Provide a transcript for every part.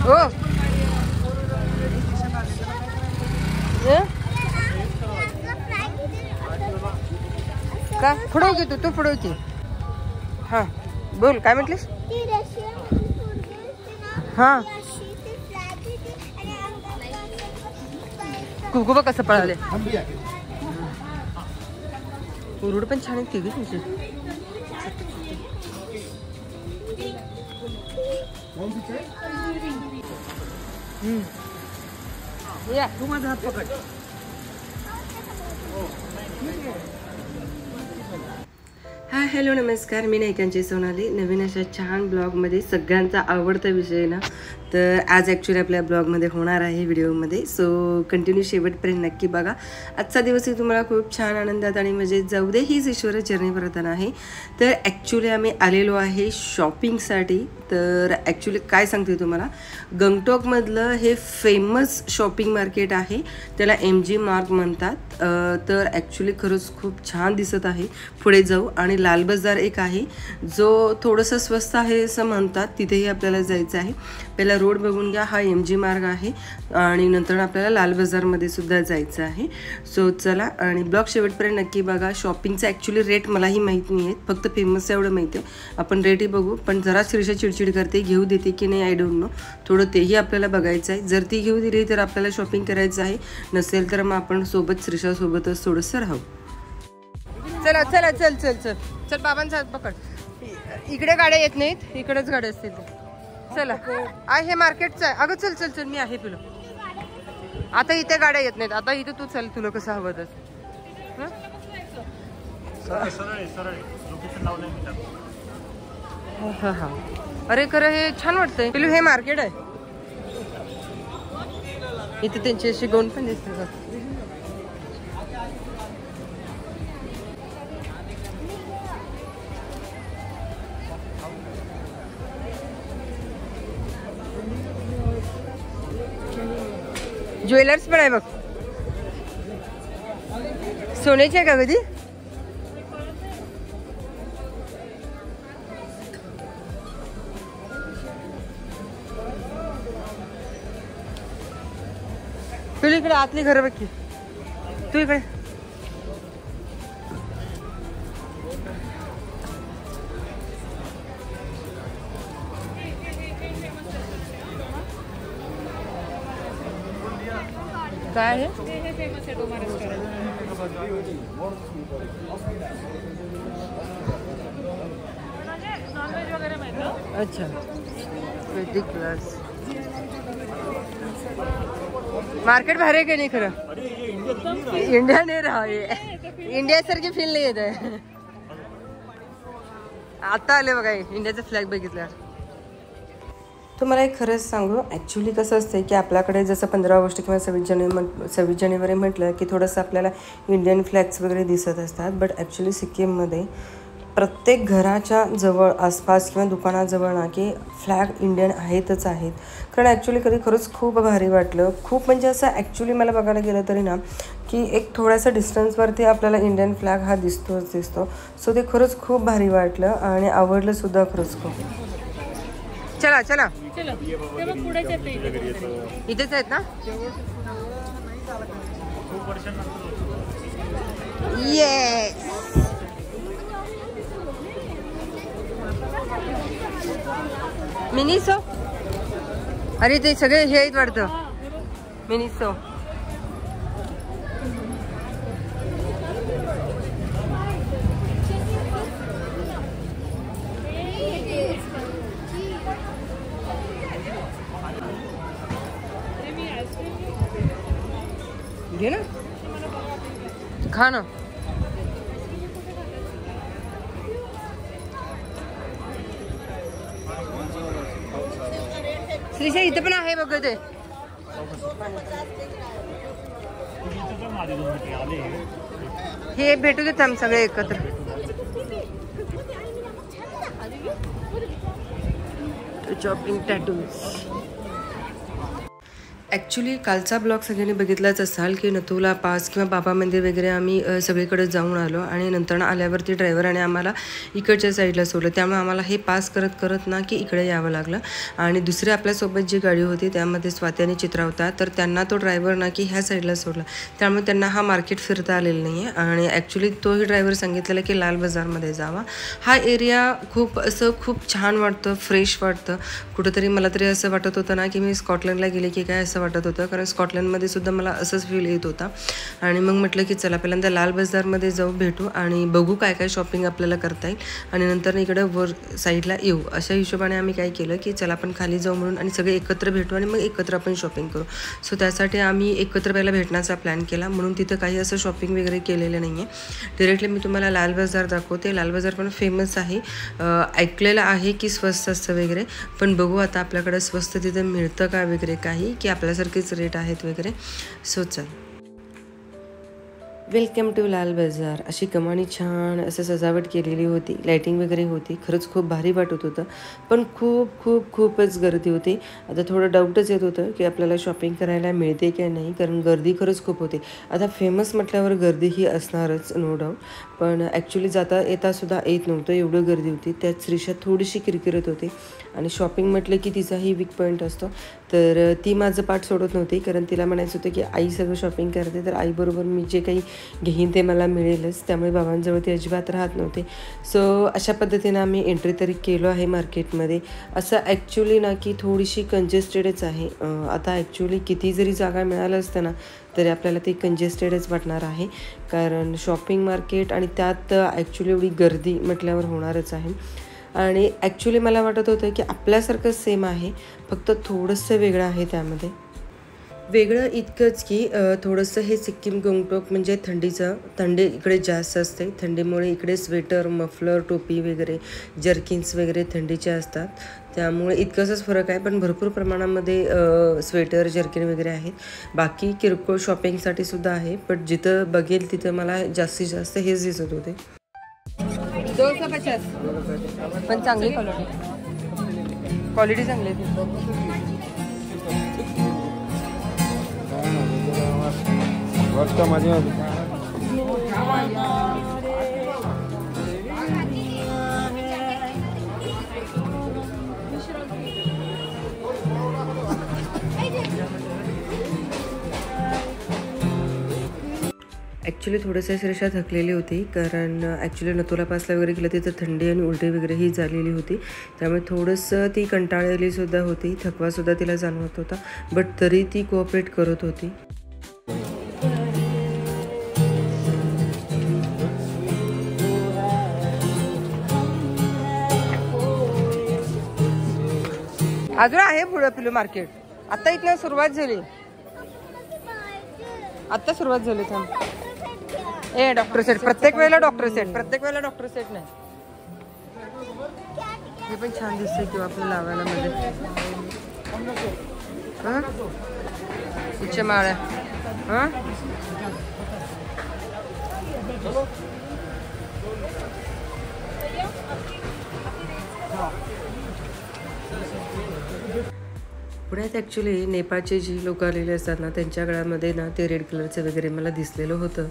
हो का पुढे घे तू पुढे घे. हा बोल काय म्हटलीस. हा कुकू बघ कसं पळाले. उरुड पण छान आहेत की ग तुमची. या तू माझा हात पकड. हाय हॅलो नमस्कार, मी नायिकांची सोनाली. नवीन अशा छान ब्लॉगमध्ये सगळ्यांचा आवडता विषय ना, तर आज ॲक्च्युली आपल्या ब्लॉगमध्ये होणार आहे व्हिडिओमध्ये. सो कंटिन्यू शेवटपर्यंत नक्की बघा. आजचा दिवसही तुम्हाला खूप छान आनंदात आणि मजेत जाऊ दे. हीच ईश्वर जर्नी प्रधान आहे. तर ॲक्च्युली आम्ही आलेलो आहे शॉपिंगसाठी. तर ॲक्च्युली काय सांगते तुम्हाला, गंगटोकमधलं हे फेमस शॉपिंग मार्केट आहे, त्याला MG मार्ग म्हणतात. तर ॲक्च्युली खरंच खूप छान दिसत आहे. पुढे जाऊ आणि लाल बाजार एक आहे जो थोडंसं स्वस्त आहे असं म्हणतात, तिथेही आपल्याला जायचं आहे. पहिला रोड बघून घ्या, हा MG मार्ग आहे आणि नंतर आपल्याला लाल बाजारमध्ये सुद्धा जायचं आहे. सो चला आणि ब्लॉग शेवटपर्यंत नक्की बघा. शॉपिंगचं ॲक्च्युली रेट मलाही माहीत नाही आहेत, फक्त फेमस एवढं माहिती आहे. आपण रेटही बघू, पण जरा श्रीषा चिडचिड करते, घेऊ देते की नाही आय डोंट नो. थोडं तेही आपल्याला बघायचं आहे. जर ती घेऊ दिली तर आपल्याला शॉपिंग करायचं आहे, नसेल तर मग आपण सोबत श्रीषासोबतच थोडंसं राहू. चला चला चल चल चल चल बाबांचा हात पकड. इकडे गाड्या येत नाहीत, इकडेच गाड्या असतील. चला आहे हे मार्केटचं आहे. अगं चल चल चल मी आहे तुला. आता इथे गाड्या येत नाहीत, आता इथे तू चल, तुला कसं हवं तस. हा हा अरे खरं हे छान वाटतंय. पिलू हे मार्केट आहे, इथे त्यांची अशी गोंड पण दिसते. ज्वेलर्स पण आहे बघ. सोन्याची आहे का कधी. तू इकडे आतली घर बघ की, तू इकडे. काय आहे अच्छा वैदिक क्लास मार्केट भारी आहे का नाही. खरं इंडिया नाही राहा, इंडिया सारखी फील नाही येत आहे. आता आले बघा इंडियाचा फ्लॅग बघितल्यावर. तुम्हाला एक खरंच सांगू, ॲक्च्युली कसं असतं की आपल्याकडे जसं 15 ऑगस्ट किंवा 26 जानेवारी म्हटलं की थोडंसं आपल्याला इंडियन फ्लॅग्स वगैरे दिसत असतात. बट ॲक्च्युली सिक्कीममध्ये प्रत्येक घराच्या जवळ आसपास किंवा दुकानाजवळ ना की फ्लॅग इंडियन आहेतच आहेत. कारण ॲक्च्युली कधी खरंच खूप भारी वाटलं. खूप म्हणजे असं ॲक्च्युली मला बघायला गेलं तरी ना की एक थोड्यासा डिस्टन्सवरती आपल्याला इंडियन फ्लॅग हा दिसतो. सो ते खरंच खूप भारी वाटलं आणि आवडलं सुद्धा खरंच खूप. चला चला इथेच आहेत ना. Yes Miniso. अरे ते सगळे हे आहेत वाटतं मिनिसो. घे ना, खा ना. श्रीषा इथे पण आहे बघ ते. हे भेटू देत आम्ही सगळे एकत्र. शॉपिंग टॅटूज ॲक्च्युली कालचा ब्लॉग सगळ्यांनी बघितलाच असाल की नथुला पास किंवा बाबा मंदिर वगैरे आम्ही सगळीकडे जाऊन आलो आणि नंतर आल्यावरती ड्रायव्हराने आम्हाला इकडच्या साईडला सोडलं. त्यामुळे आम्हाला हे पास करत करत ना की इकडे यावं लागलं. आणि दुसरी आपल्यासोबत जी गाडी होती त्यामध्ये स्वाती आणि चित्रा होता, तर त्यांना तो ड्रायव्हर ना की ह्या साईडला सोडला. त्यामुळे त्यांना हा मार्केट फिरता आलेलं नाही आहे. आणि ॲक्च्युली तोही ड्रायव्हर सांगितलेलं की लाल बाजारमध्ये जावा. हा एरिया खूप छान वाटतं, फ्रेश वाटतं. कुठंतरी मला तरी असं वाटत होतं ना की मी स्कॉटलंडला गेले की काय असं वाटत होतं, कारण स्कॉटलंडमध्ये सुद्धा मला असंच फील येत होता. आणि मग म्हटलं की चला पहिल्यांदा लाल बाजारमध्ये जाऊ, भेटू आणि बघू काय काय शॉपिंग आपल्याला करता येईल आणि नंतर इकडं वर साईडला येऊ. अशा हिशोबाने आम्ही काय केलं की चला आपण खाली जाऊ म्हणून आणि सगळे एकत्र भेटू आणि मग एकत्र आपण शॉपिंग करू. सो त्यासाठी आम्ही एकत्र पहिला भेटण्याचा प्लॅन केला, म्हणून तिथं काही असं शॉपिंग वगैरे केलेलं नाही आहे. डिरेक्टली मी तुम्हाला लाल बाजार दाखवते. लाल बाजार पण फेमस आहे, ऐकलेलं आहे की स्वस्त असतं वगैरे, पण बघू आता आपल्याकडं स्वस्त तिथं मिळतं का वगैरे काही, की आपल्यासारखेच रेट आहेत वगैरे. सो चल, वेलकम टू लाल बाजार. अशी कमानी छान असं सजावट केलेली होती, लाईटिंग वगैरे होती. खरंच खूप भारी वाटत होतं, पण खूपच गर्दी होती. आता थोडं डाऊटच येत होतं की आपल्याला शॉपिंग करायला मिळते की नाही, कारण गर्दी खरंच खूप होती. आता फेमस म्हटल्यावर गर्दी ही असणारच, नो डाऊट, पण ॲक्च्युली जाता येतासुद्धा येत नव्हतं, एवढं गर्दी होती. त्यात श्रीषा थोडीशी किरकिरत होती आणि शॉपिंग म्हटलं की तिचाही वीक पॉईंट असतो, तर ती माझं पाठ सोडत नव्हती, कारण तिला म्हणायचं होतं की आई सगळं शॉपिंग करते तर आईबरोबर मी जे काही घेईन ते मला मिळेलच. त्यामुळे बाबांजवळ ती अजिबात राहत नव्हते. सो अशा पद्धतीनं आम्ही एंट्री तरी केलो आहे मार्केटमध्ये. असं ॲक्च्युली ना की थोडीशी कंजेस्टेडच आहे. आता ॲक्च्युली किती जरी जागा मिळालं असतं ना तरी आपल्याला ते कंजेस्टेडच वाटणार आहे, कारण शॉपिंग मार्केट आणि त्यात ॲक्च्युली एवढी गर्दी म्हटल्यावर होणारच आहे. आणि ॲक्च्युली मला वाटत होतं की आपल्यासारखं सेम आहे, फक्त थोडंसं वेगळं आहे. त्यामध्ये वेगळं इतकंच की थोडंसं हे सिक्कीम गंगटोक म्हणजे थंडी इकडे जास्त असते. थंडीमुळे इकडे स्वेटर, मफलर, टोपी वगैरे, जर्किन्स वगैरे थंडीचे असतात. त्यामुळे इतकंच फरक आहे, पण भरपूर प्रमाणामध्ये स्वेटर, जर्किन वगैरे आहेत. बाकी किरकोळ शॉपिंगसाठी सुद्धा आहे, पण जिथं बघेल तिथं मला जास्तीत जास्त हेच दिसत होते. 250 पण चांगली क्वालिटी चांगली आहे. ॲक्च्युली थोडंसं श्रेषा थकलेली होती, कारण ॲक्च्युली नथुला पासला वगैरे गेलं तिथं थंडी आणि उलटी वगैरे ही झालेली होती. त्यामुळे थोडंसं ती कंटाळलेलीसुद्धा होती, थकवासुद्धा तिला जाणवत होता, बट तरी ती कोऑपरेट करत होती. अजून आहे पुढं पिलू मार्केट. आता इथनं सुरुवात झाली, आत्ता सुरुवात झाली. थांब, ए डॉक्टर सेट, प्रत्येक वेळेला डॉक्टर सेट नाही. हे पण छान दिसते किंवा आपल्याला लावायला मध्ये. हां, इच्छा माळ्या. हां, पुण्यात ॲक्च्युली नेपाळचे जी लोक आलेले असतात ना त्यांच्या गळ्यामध्ये ना ते रेड कलरचं वगैरे मला दिसलेलं होतं,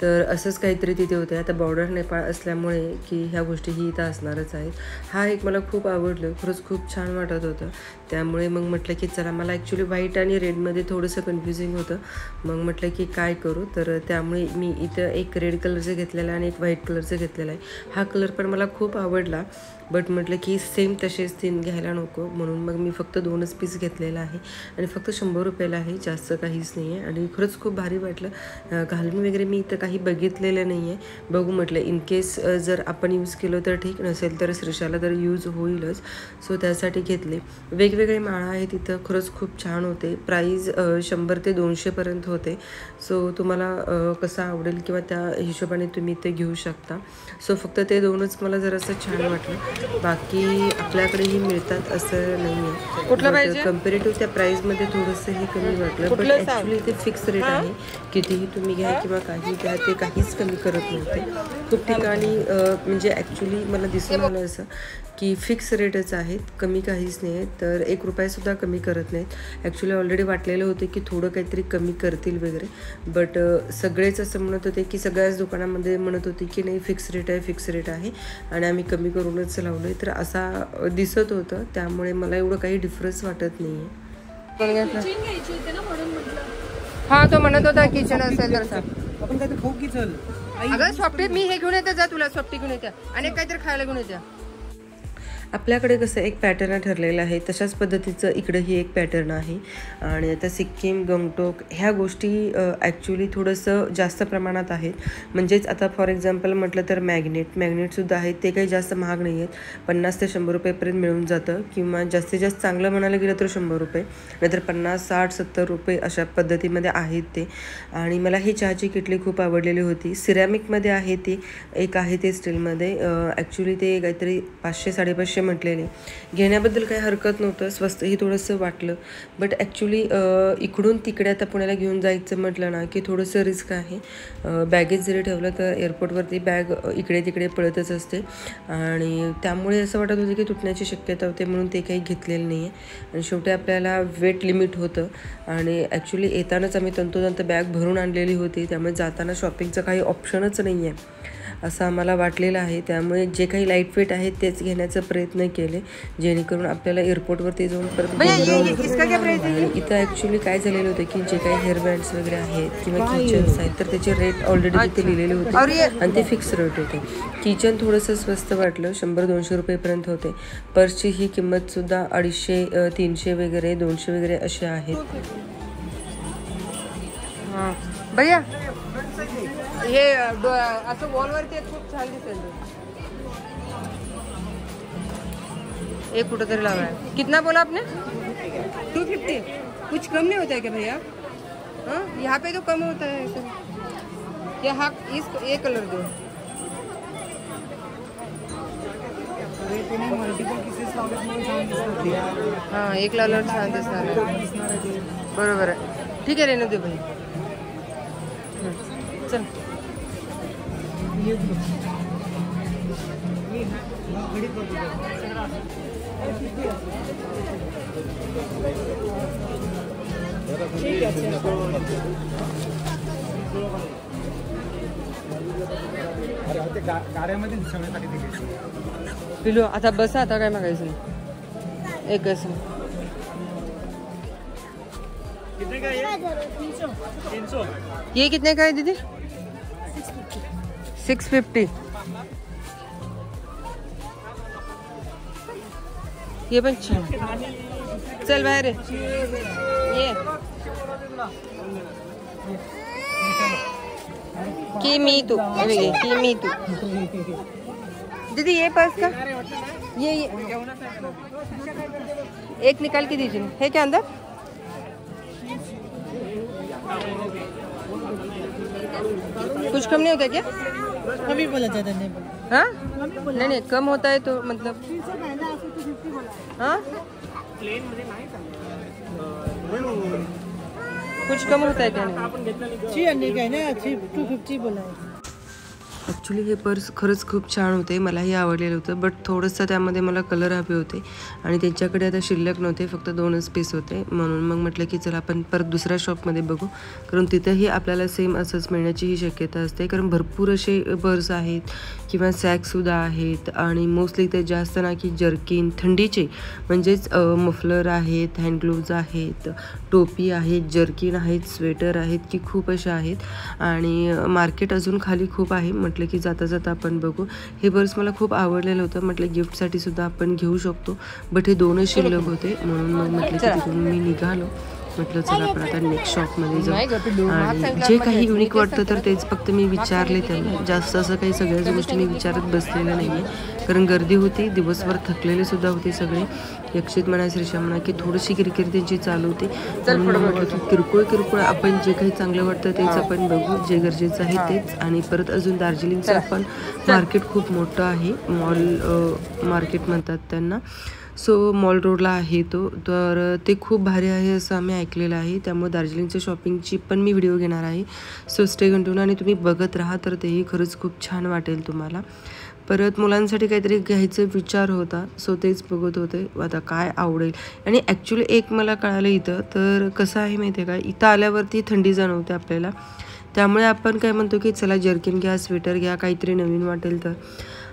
तर असंच काहीतरी तिथे होते. आता बॉर्डर नेपाळ असल्यामुळे की ह्या गोष्टीही इथं असणारच आहेत. हा एक मला खूप आवडलं, खरंच खूप छान वाटत होतं. त्यामुळे मग म्हटलं की चला, मला ॲक्च्युली व्हाईट आणि रेडमध्ये थोडंसं कन्फ्युजिंग होतं. मग म्हटलं की काय करू, तर त्यामुळे मी इथं एक रेड कलरचं घेतलेलं आहे आणि एक व्हाईट कलरचं घेतलेलं आहे. हा कलर पण मला खूप आवडला, बट म्हटलं की सेम तसेच 3 घ्यायला नको, म्हणून मग मी फक्त 2च पीस घेतलेला आहे आणि फक्त 100 रुपयाला आहे, जास्त काहीच नाही आहे. आणि खरंच खूप भारी वाटलं. घालून वगैरे मी इथं काही बघितलेलं नाही आहे, बघू म्हटलं इन केस जर आपण यूज केलं तर ठीक, नसेल तर श्रीषाला तर यूज होईलच. सो त्यासाठी घेतले. वेगवेगळे माळा आहेत तिथं, खरंच खूप छान होते. प्राईज 100 ते 200पर्यंत होते. सो तुम्हाला कसं आवडेल किंवा त्या हिशोबाने तुम्ही ते घेऊ शकता. सो फक्त ते 2च मला जरासं छान वाटलं. बाकी आपल्याकडेही मिळतात असं नाही आहे. कुठलं पाहिजे? कम्पेरेटिव्ह त्या प्राईसमध्ये थोडंसं हे कमी वाटलं. पण ॲक्च्युली ते फिक्स रेट आहे. कितीही तुम्ही घ्या किंवा काही घ्या ते काहीच कमी करत नव्हते. खूप ठिकाणी म्हणजे ॲक्च्युली मला दिसून आलं असं की फिक्स रेटच आहेत, कमी काहीच नाही आहे. तर 1 रुपयासुद्धा कमी करत नाहीत. ॲक्च्युली ऑलरेडी वाटलेलं होतं की थोडं काहीतरी कमी करतील वगैरे, बट सगळेच असं म्हणत होते की सगळ्याच दुकानामध्ये म्हणत होते की नाही फिक्स रेट आहे, फिक्स रेट आहे आणि आम्ही कमी करूनच लावलो आहे. तर असा दिसत होतं, त्यामुळे मला एवढं काही डिफरन्स वाटत नाही आहे. हा तो म्हणत होता किचन असेल तर आपण काहीतरी खाऊ की चल. अगं सॉफ्टी मी हे घेऊन येते, जा तुला सॉफ्टी घेऊन येते आणि काहीतरी खायला घेऊन येते. आपल्याकडे कसं एक पॅटर्न ठरलेलं आहे, तशाच पद्धतीचं इकडंही एक पॅटर्न आहे. आणि आता सिक्कीम, गंगटोक ह्या गोष्टी ॲक्च्युली थोडंसं जास्त प्रमाणात आहेत. म्हणजेच आता फॉर एक्झाम्पल म्हटलं तर मॅग्नेटसुद्धा आहेत. ते काही जास्त महाग नाही आहेत, 50 ते 100 रुपयेपर्यंत मिळून जातं, किंवा जास्तीत जास्त चांगलं म्हणायला गेलं तर 100 रुपये, नाहीतर 50, 60, 70 रुपये अशा पद्धतीमध्ये आहेत ते. आणि मला ही चहाची किटली खूप आवडलेली होती. सिरॅमिकमध्ये आहे ती, एक आहे ते स्टीलमध्ये. ॲक्च्युली ते काहीतरी 500-550 म्हटलेले. घेण्याबद्दल काही हरकत नव्हतं, स्वस्तही थोडंसं वाटलं. बट ॲक्च्युली इकडून तिकडे आता पुण्याला घेऊन जायचं म्हटलं ना की थोडंसं रिस्क आहे. बॅगेज जरी ठेवलं तर एअरपोर्टवरती बॅग इकडे तिकडे पळतच असते आणि त्यामुळे असं वाटत होतं की तुटण्याची शक्यता होते, म्हणून ते काही घेतलेलं नाही आहे. आणि शेवटी आपल्याला वेट लिमिट होतं आणि ॲक्च्युली येतानाच आम्ही तंतोतंत बॅग भरून आणलेली होती, त्यामुळे जाताना शॉपिंगचं काही ऑप्शनच नाही आहे असं आम्हाला वाटलेलं आहे. त्यामुळे जे काही लाईट वेट आहे तेच घेण्याचा प्रयत्न केले, जेणेकरून आपल्याला एअरपोर्टवरती जाऊन परत. इथं ॲक्च्युली काय झालेलं होतं की जे काही हेअर बँड्स वगैरे आहेत किंवा किचन्स आहेत तर त्याचे रेट ऑलरेडी तिथे लिहिलेले होते आणि ते फिक्स रेट होते. किचन थोडंसं स्वस्त वाटलं, 100-200 रुपयेपर्यंत होते. पर्सची ही किंमतसुद्धा 250, 300 वगैरे, 200 वगैरे असे आहेत. हां भैया हे असं वॉलवरती खूप छान दिसेल. एक कुठं तरी लावा है. कितना बोला आपने? 250. कुछ कम नहीं होता है क्या भैया? हाँ यहाँ पे तो कम होता है ऐसे. या हाँ इस ये कलर दो. हाँ एक लाल छान दिसणार. बरोबर आहे, ठीक आहे रेणू दे भाई. चल पिलू आता बस, आता काय मागायचं नाही. एक असं ये कितने का है दीदी? 650. ये पण छान. चल बाहेर ये. की मी तू दीदी ये पर्स का ये एक निकाल के दीजिए. है क्या अंदर? कुछ कम नहीं होता क्या? कमी बोला ज़्यादा नहीं. हाँ नहीं कम होता है तो मतलब हाँ कुछ कम होता है क्या? नहीं 250 बोला है. ॲक्च्युली हे पर्स खरंच खूप छान होते, मलाही आवडलेलं होतं. बट थोडंसं त्यामध्ये मला कलर हवे होते आणि त्यांच्याकडे आता शिल्लक नव्हते, फक्त 2च पीस होते. म्हणून मग म्हटलं की चला आपण परत दुसऱ्या शॉपमध्ये बघू, कारण तिथंही आपल्याला सेम असंच मिळण्याचीही शक्यता असते. कारण भरपूर असे पर्स आहेत किंवा सॅकसुद्धा आहेत आणि मोस्टली ते जास्त ना की जर्किन, थंडीचे म्हणजेच मफलर आहेत, हँड ग्लोव्ज आहेत, टोपी आहेत, जर्किन आहेत, स्वेटर आहेत की खूप अशा आहेत. आणि मार्केट अजून खाली खूप आहे. म्हटलं की जाता जाता आपण बघू. हे पर्स मला खूप आवडलेलं होतं, म्हटलं गिफ्टसाठी सुद्धा आपण घेऊ शकतो. बट हे 2च शिल्लक होते, म्हणून मग म्हटलं की तिथून मी निघालो. म्हटलं चला आपण आता नेक्स्ट शॉपमध्ये जाऊ. आणि जे काही युनिक वाटतं तर तेच फक्त मी विचारले त्यांना, जास्त असं काही सगळ्याच गोष्टी मी विचारत बसलेलं नाही आहे. कारण गर्दी होती, दिवसभर थकलेले सुद्धा होते सगळे. यक्षित म्हणा, श्रीशा म्हणा की थोडीशी किरकिर त्यांची चालू होती. किरकोळ आपण जे काही चांगलं वाटतं तेच आपण बघू, जे गरजेचं आहे तेच. आणि परत अजून दार्जिलिंगचं पण मार्केट खूप मोठं आहे, मॉल मार्केट म्हणतात त्यांना. सो मॉल रोडला आहे तो, तर ते खूप भारी आहे असं आम्ही ऐकलेलं आहे. त्यामुळे दार्जिलिंगच्या शॉपिंगची पण मी व्हिडिओ घेणार आहे. सो स्टे कंटिन्यू आणि तुम्ही बघत राहा, तर तेही खरंच खूप छान वाटेल तुम्हाला. परत मुलांसाठी काहीतरी घ्यायचा विचार होता, सो तेच बघत होते आता काय आवडेल. आणि ॲक्च्युली एक मला कळालं इथं, तर कसं आहे माहिती आहे का, इथं आल्यावरती थंडी जाणवते आपल्याला. त्यामुळे आपण काय म्हणतो की चला जर्किन घ्या, स्वेटर घ्या, काहीतरी नवीन वाटेल तर.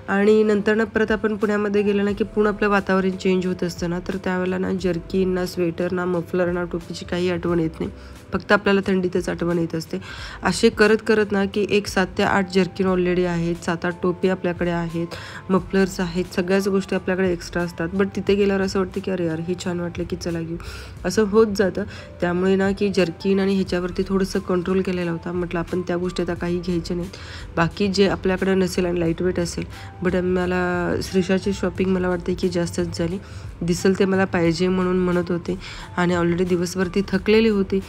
आणि नंतर ना परत आपण पुण्यामध्ये गेलं ना की पूर्ण आपलं वातावरण चेंज होत असतं ना, तर त्यावेळेला ना जर्किन ना स्वेटर ना मफलर ना टोपीची काही आठवण येत नाही, फक्त आपल्याला थंडीतच आठवण येत असते. असे करत करत ना की एक 7 ते 8 जर्किन ऑलरेडी आहेत, 7-8 टोपी आपल्याकडे आहेत, मफलर्स आहेत, सगळ्याच गोष्टी आपल्याकडे एक्स्ट्रा असतात. बट तिथे गेल्यावर असं वाटतं की अरे यार हे छान वाटलं की चला घेऊ, असं होत जातं. त्यामुळे ना की जर्किन आणि ह्याच्यावरती थोडंसं कंट्रोल केलेला होता. म्हटलं आपण त्या गोष्टी आता काही घ्यायच्या नाहीत, बाकी जे आपल्याकडे नसेल आणि लाईट वेट असेल. बट मला श्रीशाची शॉपिंग मला वाटते की जास्तच झाली, दिसेल ते मला पाहिजे म्हणून म्हणत होते. आणि ऑलरेडी दिवसभर ती थकलेली होती,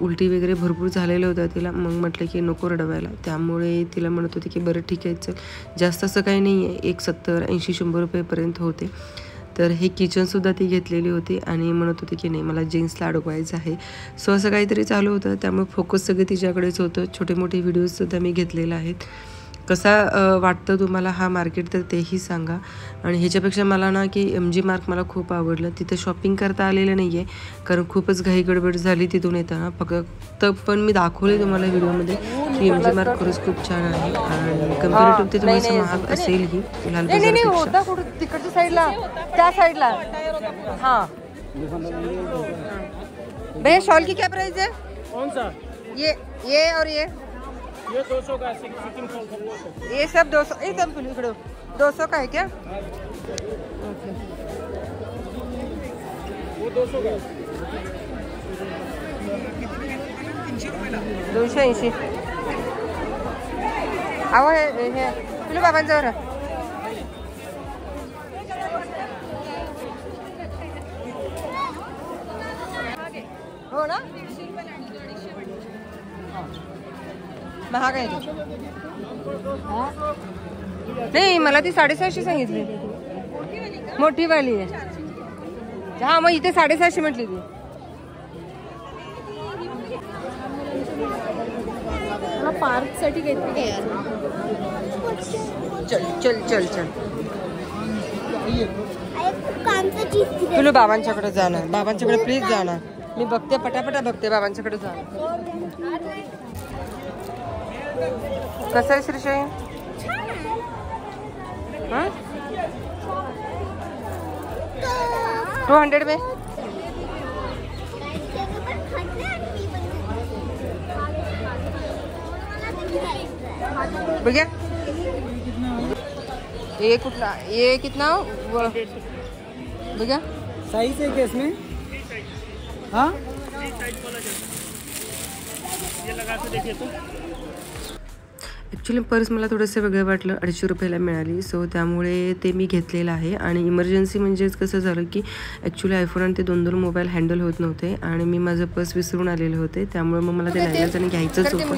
उलटी वगैरे भरपूर झालेलं होतं तिला. मग म्हटलं की नको रडवायला, त्यामुळे तिला म्हणत होते की बरं ठीक आहे चल, जास्त असं काही नाही आहे, एक 70-80-100 रुपयेपर्यंत होते. तर हे किचनसुद्धा ती घेतलेली होती आणि म्हणत होती की नाही मला जीन्सला अडकवायचं आहे. सो असं काहीतरी चालू होतं, त्यामुळे फोकस सगळे तिच्याकडेच होतं. छोटे मोठे व्हिडिओजसुद्धा मी घेतलेले आहेत. कसा वाटतं तुम्हाला हा मार्केट तर तेही सांगा. आणि ह्याच्यापेक्षा मला ना की MG मार्क मला खूप आवडलं. तिथं शॉपिंग करता आलेलं नाही आहे, कारण खूपच घाई गडबड झाली तिथून येताना. फक्त पण मी दाखवले तुम्हाला व्हिडिओमध्ये की MG मार्क खरंच खूप छान आहे. आणि कम्पॅरेटिव्ह ते थोडंसं महाग असेल ही लाल बाजारपेक्षा. तिकडच्या साईडला, त्या साईडला. हाँ भैया शॉल की क्या प्राइस है? कौन सा? ये और ये 200 का सिक्किम फॉल। ये सब 200 एकदम 200 का है क्या? वो 200 का 280. अहो हे तुला बाबांजवळ हो ना, महाग आहे नाही. मला ती 650 सांगितली, मोठी वाली आहे. हा मग इथे 750 म्हटली ती. पार्क साठी घेतली यार. चल चल चल चल तुला बाबांच्याकडे जाणार, बाबांच्याकडे प्लीज जाणार. मी बघते पटापटा बघते, बाबांच्याकडे जाणार. कसं आहे श्रीशाई? हाँ 200 में भैया ये कुठला, ये कितना भैया साइज है क्या इसमें? हाँ ये लगा के देखिए तो. ॲक्च्युली पर्स मला थोडंसं वेगळं वाटलं, 250 रुपयाला मिळाली. सो त्यामुळे ते मी घेतलेलं आहे. आणि इमर्जन्सी म्हणजेच कसं झालं की ॲक्च्युली आयफोन आणि ते 2 मोबाईल हँडल होत नव्हते आणि मी माझं पर्स विसरून आलेले होते. त्यामुळे मग मला ते नाईलाज आणि घ्यायचंच होतं,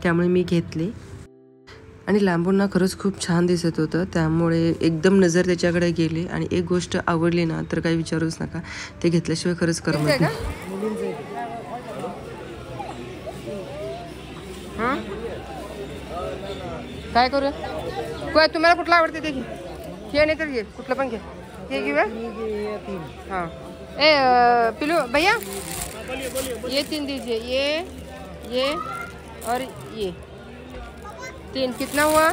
त्यामुळे मी घेतले. आणि लांबून ना खरंच खूप छान दिसत होतं, त्यामुळे एकदम नजर त्याच्याकडे गेली. आणि एक गोष्ट आवडली ना तर काही विचारूच नका, ते घेतल्याशिवाय खरंच करमत नाही. काय करू? काय तुम्हाला कुठला आवडते ते घे, हे नाही तर घे, कुठलं पण घे. हे घेऊया. हाँ पिलू भैया ये 3 दीजिए, ये और ये 3. कितना हुआ?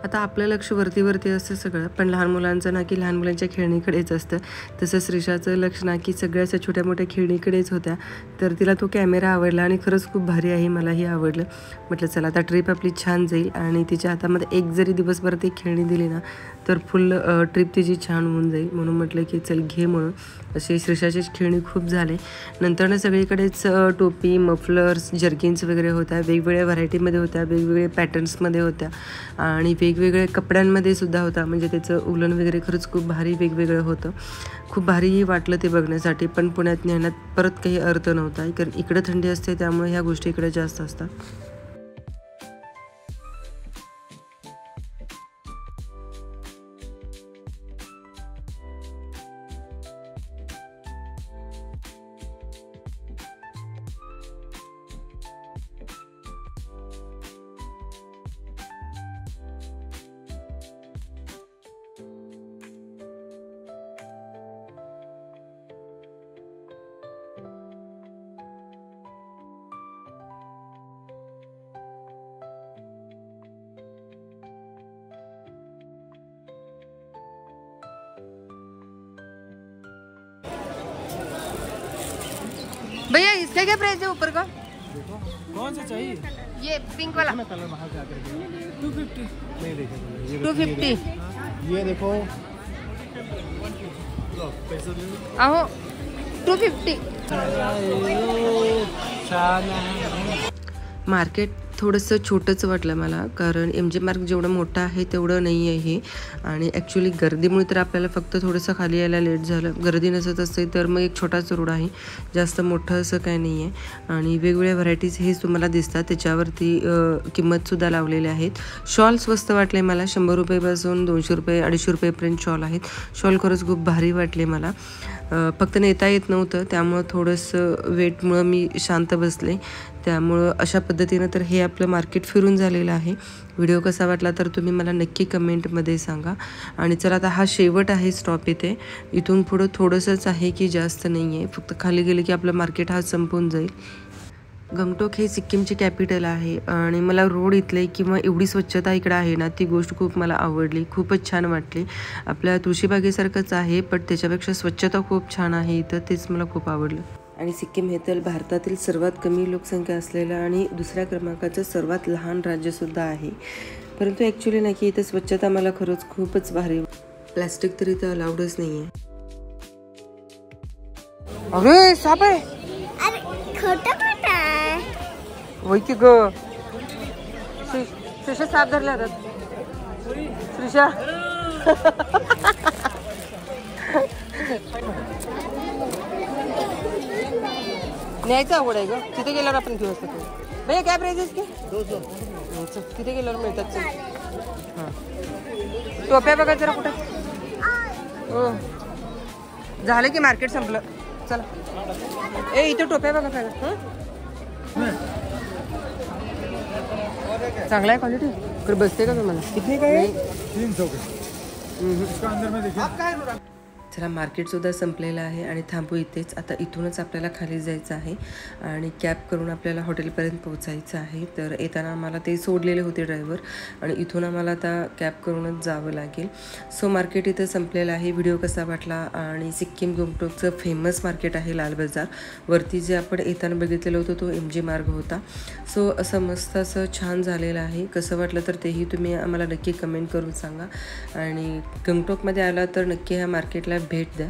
आता आपलं लक्ष वरती असतं सगळं, पण लहान मुलांचं ना की लहान मुलांच्या खेळणीकडेच असतं. तसं श्रीशाचं लक्ष ना की सगळ्या अशा छोट्या मोठ्या खेळणीकडेच होत्या. तर तिला तो कॅमेरा आवडला आणि खरंच खूप भारी आहे, मलाही आवडलं. म्हटलं चला आता ट्रिप आपली छान जाईल. आणि तिच्या हातामध्ये एक जरी दिवसभर ती खेळणी दिली ना तर फुल ट्रिप तिची छान होऊन जाईल. म्हणून म्हटलं की चल घे म्हणून. असे श्रीशाची खेळणी खूप झाले. नंतर ना सगळीकडेच टोपी, मफलर्स, जर्किन्स वगैरे होत्या, वेगवेगळ्या व्हरायटीमध्ये होत्या, वेगवेगळे पॅटर्न्समध्ये होत्या आणि वेगवेगळ्या वेगवेगळे कपड्यांमध्ये सुद्धा होता, म्हणजे त्याचं उलन वगैरे खरंच खूप भारी वेगवेगळं होतं. खूप भारीही वाटलं ते बघण्यासाठी, पण पुण्यात नेण्यात परत काही अर्थ नव्हता, कारण इकडं थंडी असते त्यामुळे ह्या गोष्टी इकडे जास्त असतात. भैया इसका क्या प्राइस है ऊपर का? कौन सा चाहिए? ये पिंक वाला कलर बाहर से आकर 250 नहीं देखे 250. ये देखो अहो 250. मार्केट थोडंसं छोटंच वाटलं मला, कारण MG मार्ग जेवढं मोठं आहे तेवढं नाही आहे हे. आणि ॲक्च्युली गर्दीमुळे तर आपल्याला फक्त थोडंसं खाली यायला लेट झालं. गर्दी नसत असेल तर मग एक छोटाच रोड आहे, जास्त मोठं असं काही नाही आहे. आणि वेगवेगळ्या व्हरायटीज हेच तुम्हाला दिसतात, त्याच्यावरती किंमतसुद्धा लावलेल्या आहेत. शॉल स्वस्त वाटले मला, 100 रुपयेपासून 200 रुपये 250 रुपयेपर्यंत शॉल आहेत. शॉल खरंच खूप भारी वाटले मला. फक्त नेता येत नव्हतं, त्यामुळं थोडंसं वेटमुळं मी शांत बसले. त्यामुळं अशा पद्धतीनं तर हे आपलं मार्केट फिरून झालेलं आहे. व्हिडिओ कसा वाटला तर तुम्ही मला नक्की कमेंटमध्ये सांगा. आणि चला आता हा शेवट आहे स्टॉप इथे. इथून पुढं थोडंसंच आहे की जास्त नाही आहे, फक्त खाली गेले की आपलं मार्केट हा संपून जाईल. गंगटोक हे सिक्कीमचे कॅपिटल आहे आणि मला रोड इथले किंवा एवढी स्वच्छता इकडं आहे ना, ती गोष्ट खूप मला आवडली, खूपच छान वाटली. आपल्या तुळशीबागेसारखंच आहे, पण त्याच्यापेक्षा स्वच्छता खूप छान आहे इथं, तेच मला खूप आवडलं. आणि सिक्कीम हे तर भारतातील सर्वात कमी लोकसंख्या असलेलं आणि दुसऱ्या क्रमांकाचं सर्वात लहान राज्यसुद्धा आहे. परंतु ॲक्च्युली नाही की इथं स्वच्छता मला खरंच खूपच भारी. प्लॅस्टिक तर इथं अलाउडच नाही आहे. अरे साप आहे. वही की ग श्रीषा साप धरला जातात. श्रीषा न्यायचं आवड आहे ग. तिथे गेल्यावर आपण घेऊ असतो. भैया काय प्राइस आहे इसके? 200. तिथे गेल्यावर मिळतात. हां टोप्या बघा जरा कुठे. हो झालं की मार्केट संपलं. चला ए इथे टोप्या बघा काय. चांगला आहे क्वालिटी. तर बसते का तुम्हाला? किती काय? 300 इसका अंदर में देखिए. चला मार्केटसुद्धा संपलेलं आहे आणि थांबू इथेच. आता इथूनच आपल्याला खाली जायचं आहे आणि कॅब करून आपल्याला हॉटेलपर्यंत पोहोचायचं आहे. तर येताना आम्हाला ते सोडलेले होते ड्रायव्हर आणि इथून आम्हाला आता कॅब करूनच जावं लागेल. सो मार्केट इथं संपलेलं आहे. व्हिडिओ कसा वाटला? आणि सिक्कीम गंगटोकचं फेमस मार्केट आहे लाल बाजार. वरती जे आपण येताना बघितलेलं होतं तो MG मार्ग होता. सो असं मस्त असं छान झालेलं आहे. कसं वाटलं तर तेही तुम्ही आम्हाला नक्की कमेंट करून सांगा. आणि गंगटोकमध्ये आला तर नक्की ह्या मार्केटला भेट द्या.